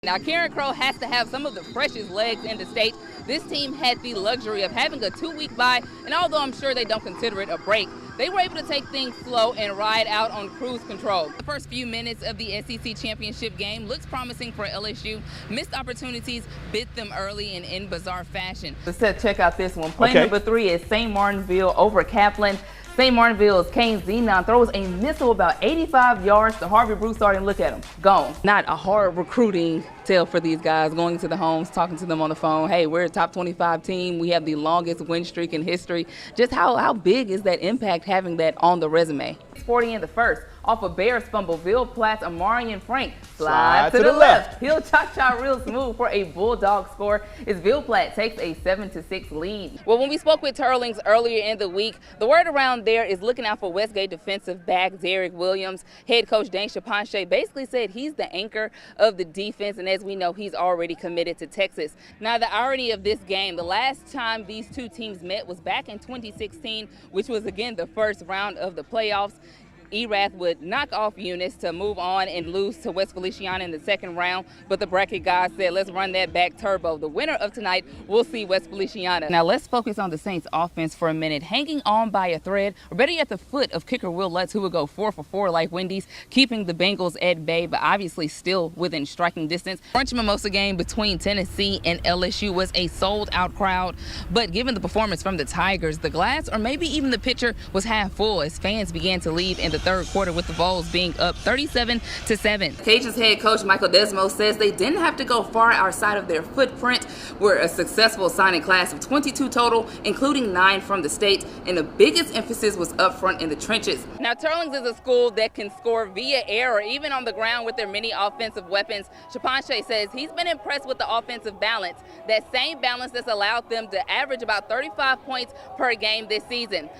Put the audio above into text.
Now, Karen Crow has to have some of the freshest legs in the state. This team had the luxury of having a 2-week bye, and although I'm sure they don't consider it a break, they were able to take things slow and ride out on cruise control. The first few minutes of the SEC championship game looks promising for LSU. Missed opportunities bit them early and in bizarre fashion. Check out this one. Play number 3 is St. Martinville over Kaplan. St. Martinville's Kane Zenon throws a missile about 85 yards to Harvey Broussard, and look at him, gone. Not a hard recruiting tale for these guys, going to the homes, talking to them on the phone. Hey, we're a top 25 team. We have the longest win streak in history. Just how big is that impact having that on the resume? 40 in the first. Off a Bears fumble, Ville Platte's Amarian Frank slides to the left. He'll cha-cha real smooth for a Bulldog score as Ville Platte takes a 7-6 lead. Well, when we spoke with Turlings earlier in the week, the word around there is looking out for Westgate defensive back Derek Williams. Head coach Dane Chapanche basically said he's the anchor of the defense, and as we know, he's already committed to Texas. Now, the irony of this game, the last time these two teams met was back in 2016, which was again the first round of the playoffs. Erath would knock off Eunice to move on and lose to West Feliciana in the second round, but the bracket guys said, let's run that back turbo. The winner of tonight will see West Feliciana. Now let's focus on the Saints offense for a minute. Hanging on by a thread, or better yet, the foot of kicker Will Lutz, who would go 4 for 4 like Wendy's, keeping the Bengals at bay, but obviously still within striking distance. French Mimosa game between Tennessee and LSU was a sold-out crowd, but given the performance from the Tigers, the glass, or maybe even the pitcher, was half full as fans began to leave in the third quarter, with the Vols being up 37-7. Cajuns head coach Michael Desmos says they didn't have to go far outside of their footprint. We're a successful signing class of 22 total, including 9 from the state, and the biggest emphasis was up front in the trenches. Now, Turlings is a school that can score via air or even on the ground with their many offensive weapons. Chapanche says he's been impressed with the offensive balance, that same balance that's allowed them to average about 35 points per game this season.